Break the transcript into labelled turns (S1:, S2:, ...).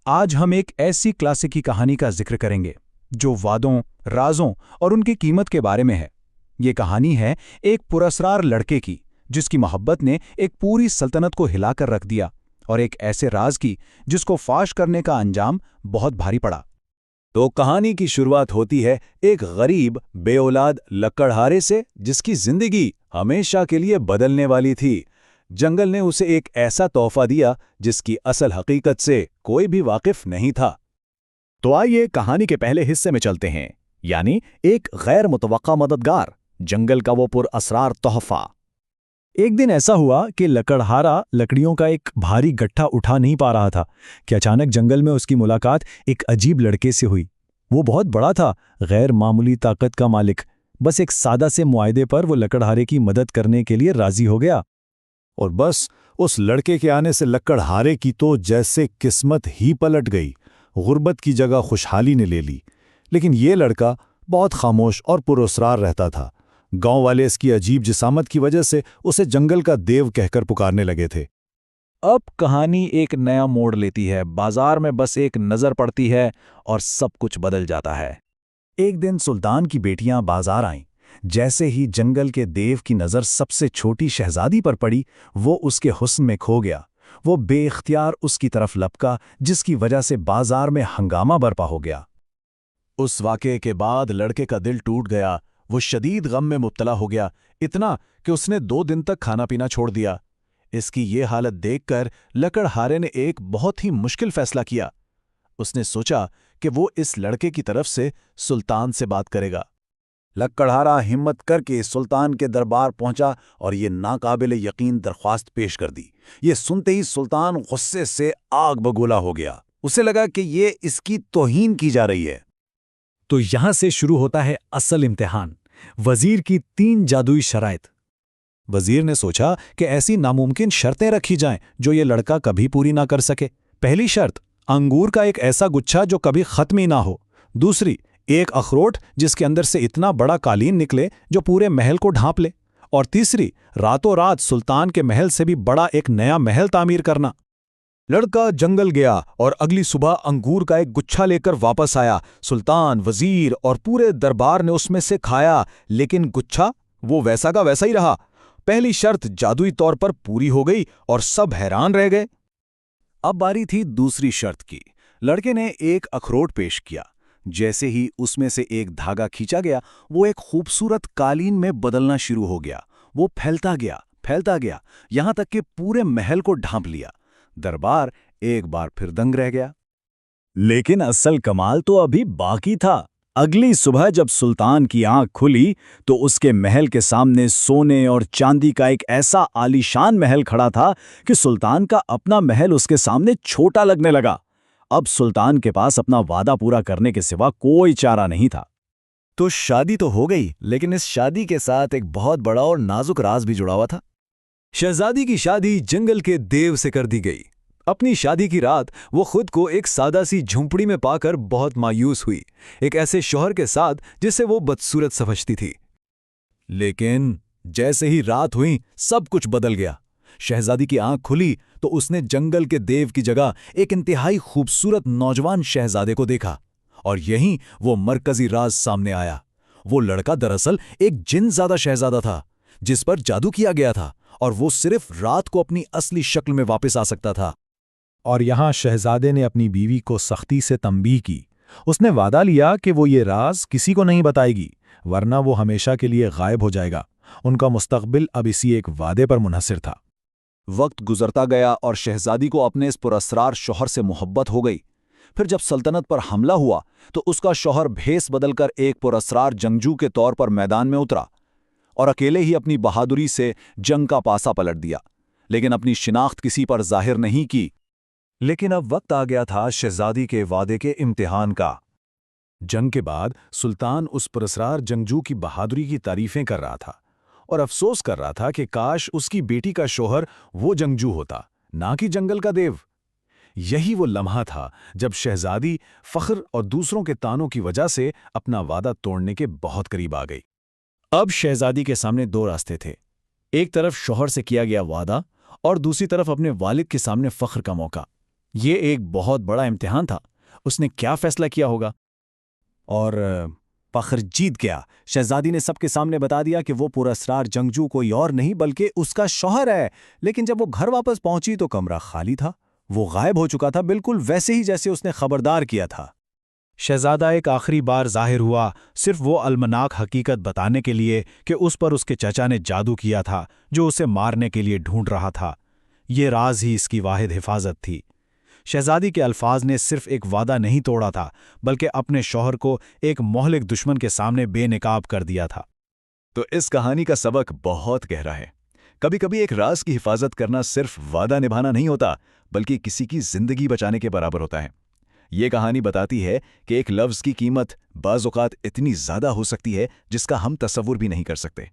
S1: آج ہم ایک ایسی کلاسیکی کہانی کا ذکر کریں گے جو وعدوں، رازوں اور ان کی قیمت کے بارے میں ہے۔ یہ کہانی ہے ایک پراسرار لڑکے کی جس کی محبت نے ایک پوری سلطنت کو ہلا کر رکھ دیا، اور ایک ایسے راز کی جس کو فاش کرنے کا انجام بہت بھاری پڑا۔
S2: تو کہانی کی شروعات ہوتی ہے ایک غریب بے اولاد لکڑہارے سے جس کی زندگی ہمیشہ کے لیے بدلنے والی تھی۔ جنگل نے اسے ایک ایسا تحفہ دیا جس کی اصل حقیقت سے کوئی بھی واقف نہیں تھا۔
S3: تو آئیے کہانی کے پہلے حصے میں چلتے ہیں، یعنی ایک غیر متوقع مددگار، جنگل کا وہ پر اسرار تحفہ۔ ایک دن ایسا ہوا کہ لکڑہارا لکڑیوں کا ایک بھاری گٹھا اٹھا نہیں پا رہا تھا کہ اچانک جنگل میں اس کی ملاقات ایک عجیب لڑکے سے ہوئی۔ وہ بہت بڑا تھا، غیر معمولی طاقت کا مالک۔ بس ایک سادہ سے معاہدے پر وہ لکڑہارے کی مدد کرنے کے لیے راضی ہو گیا۔
S2: اور بس اس لڑکے کے آنے سے لکڑہارے کی تو جیسے قسمت ہی پلٹ گئی۔ غربت کی جگہ خوشحالی نے لے لی۔ لیکن یہ لڑکا بہت خاموش اور پراسرار رہتا تھا۔ گاؤں والے اس کی عجیب جسامت کی وجہ سے اسے جنگل کا دیو کہہ کر پکارنے لگے تھے۔
S1: اب کہانی ایک نیا موڑ لیتی ہے۔ بازار میں بس ایک نظر پڑتی ہے اور سب کچھ بدل جاتا ہے۔
S3: ایک دن سلطان کی بیٹیاں بازار آئیں۔ جیسے ہی جنگل کے دیو کی نظر سب سے چھوٹی شہزادی پر پڑی، وہ اس کے حسن میں کھو گیا۔ وہ بے اختیار اس کی طرف لپکا، جس کی وجہ سے بازار میں ہنگامہ برپا ہو گیا۔
S2: اس واقعے کے بعد لڑکے کا دل ٹوٹ گیا۔ وہ شدید غم میں مبتلا ہو گیا، اتنا کہ اس نے 2 دن تک کھانا پینا چھوڑ دیا۔ اس کی یہ حالت دیکھ کر لکڑہارے نے ایک بہت ہی مشکل فیصلہ کیا۔ اس نے سوچا کہ وہ اس لڑکے کی طرف سے سلطان سے بات کرے گا۔
S4: لکڑہارا ہمت کر کے سلطان کے دربار پہنچا اور یہ ناقابل یقین درخواست پیش کر دی۔ یہ سنتے ہی سلطان غصے سے آگ بگولا ہو گیا۔ اسے لگا کہ یہ اس کی توہین کی جا رہی ہے۔
S3: تو یہاں سے شروع ہوتا ہے اصل امتحان، وزیر کی 3 جادوئی شرائط۔
S2: وزیر نے سوچا کہ ایسی ناممکن شرطیں رکھی جائیں جو یہ لڑکا کبھی پوری نہ کر سکے۔ پہلی شرط، انگور کا ایک ایسا گچھا جو کبھی ختم ہی نہ ہو۔ دوسری، ایک اخروٹ جس کے اندر سے اتنا بڑا قالین نکلے جو پورے محل کو ڈھانپ لے۔ اور تیسری، راتوں رات سلطان کے محل سے بھی بڑا ایک نیا محل تعمیر کرنا۔ لڑکا جنگل گیا اور اگلی صبح انگور کا ایک گچھا لے کر واپس آیا۔ سلطان، وزیر اور پورے دربار نے اس میں سے کھایا، لیکن گچھا وہ ویسا کا ویسا ہی رہا۔ پہلی شرط جادوئی طور پر پوری ہو گئی اور سب حیران رہ گئے۔ اب باری تھی دوسری شرط کی۔ لڑکے نے ایک اخروٹ پیش کیا۔ جیسے ہی اس میں سے ایک دھاگا کھینچا گیا، وہ ایک خوبصورت قالین میں بدلنا شروع ہو گیا۔ وہ پھیلتا گیا، یہاں تک کہ پورے محل کو ڈھانپ لیا۔ دربار ایک بار پھر دنگ رہ گیا۔
S3: لیکن اصل کمال تو ابھی باقی تھا۔ اگلی صبح جب سلطان کی آنکھ کھلی تو اس کے محل کے سامنے سونے اور چاندی کا ایک ایسا عالیشان محل کھڑا تھا کہ سلطان کا اپنا محل اس کے سامنے چھوٹا لگنے لگا۔ اب سلطان کے پاس اپنا وعدہ پورا کرنے کے سوا کوئی چارہ نہیں تھا۔
S2: تو شادی تو ہو گئی، لیکن اس شادی کے ساتھ ایک بہت بڑا اور نازک راز بھی جڑا ہوا تھا۔
S1: شہزادی کی شادی جنگل کے دیو سے کر دی گئی۔ اپنی شادی کی رات وہ خود کو ایک سادہ سی جھونپڑی میں پا کر بہت مایوس ہوئی، ایک ایسے شوہر کے ساتھ جسے وہ بدصورت سمجھتی تھی۔
S2: لیکن جیسے ہی رات ہوئی سب کچھ بدل گیا۔ شہزادی کی آنکھ کھلی تو اس نے جنگل کے دیو کی جگہ ایک انتہائی خوبصورت نوجوان شہزادے کو دیکھا، اور یہیں وہ مرکزی راز سامنے آیا۔ وہ لڑکا دراصل ایک جن زادہ شہزادہ تھا جس پر جادو کیا گیا تھا، اور وہ صرف رات کو اپنی اصلی شکل میں واپس آ سکتا تھا۔
S3: اور یہاں شہزادے نے اپنی بیوی کو سختی سے تنبیہ کی۔ اس نے وعدہ لیا کہ وہ یہ راز کسی کو نہیں بتائے گی، ورنہ وہ ہمیشہ کے لیے غائب ہو جائے گا۔ ان کا مستقبل اب اسی ایک وعدے پر منحصر تھا۔
S4: وقت گزرتا گیا اور شہزادی کو اپنے اس پراسرار شوہر سے محبت ہو گئی۔ پھر جب سلطنت پر حملہ ہوا تو اس کا شوہر بھیس بدل کر ایک پراسرار جنگجو کے طور پر میدان میں اترا اور اکیلے ہی اپنی بہادری سے جنگ کا پاسا پلٹ دیا، لیکن اپنی شناخت کسی پر ظاہر نہیں کی۔
S2: لیکن اب وقت آ گیا تھا شہزادی کے وعدے کے امتحان کا۔ جنگ کے بعد سلطان اس پراسرار جنگجو کی بہادری کی تعریفیں کر رہا تھا اور افسوس کر رہا تھا کہ کاش اس کی بیٹی کا شوہر وہ جنگجو ہوتا، نہ کہ جنگل کا دیو۔ یہی وہ لمحہ تھا جب شہزادی فخر اور دوسروں کے تانوں کی وجہ سے اپنا وعدہ توڑنے کے بہت قریب آ گئی۔
S3: اب شہزادی کے سامنے 2 راستے تھے، ایک طرف شوہر سے کیا گیا وعدہ اور دوسری طرف اپنے والد کے سامنے فخر کا موقع۔ یہ ایک بہت بڑا امتحان تھا. اس نے کیا فیصلہ کیا ہوگا؟ اور فخر جیت گیا. شہزادی نے سب کے سامنے بتا دیا کہ وہ پراسرار جنگجو کوئی اور نہیں بلکہ اس کا شوہر ہے. لیکن جب وہ گھر واپس پہنچی تو کمرہ خالی تھا. وہ غائب ہو چکا تھا، بالکل ویسے ہی جیسے اس نے خبردار کیا تھا.
S2: شہزادہ ایک آخری بار ظاہر ہوا، صرف وہ المناک حقیقت بتانے کے لیے کہ اس پر اس کے چچا نے جادو کیا تھا جو اسے مارنے کے لیے ڈھونڈ رہا تھا. یہ راز ہی اس کی واحد حفاظت تھی. شہزادی کے الفاظ نے صرف ایک وعدہ نہیں توڑا تھا بلکہ اپنے شوہر کو ایک مہلک دشمن کے سامنے بے نقاب کر دیا تھا.
S4: تو اس کہانی کا سبق بہت گہرا ہے. کبھی کبھی ایک راز کی حفاظت کرنا صرف وعدہ نبھانا نہیں ہوتا بلکہ کسی کی زندگی بچانے کے برابر ہوتا ہے. یہ کہانی بتاتی ہے کہ ایک لفظ کی قیمت بعض اوقات اتنی زیادہ ہو سکتی ہے جس کا ہم تصور بھی نہیں کر سکتے.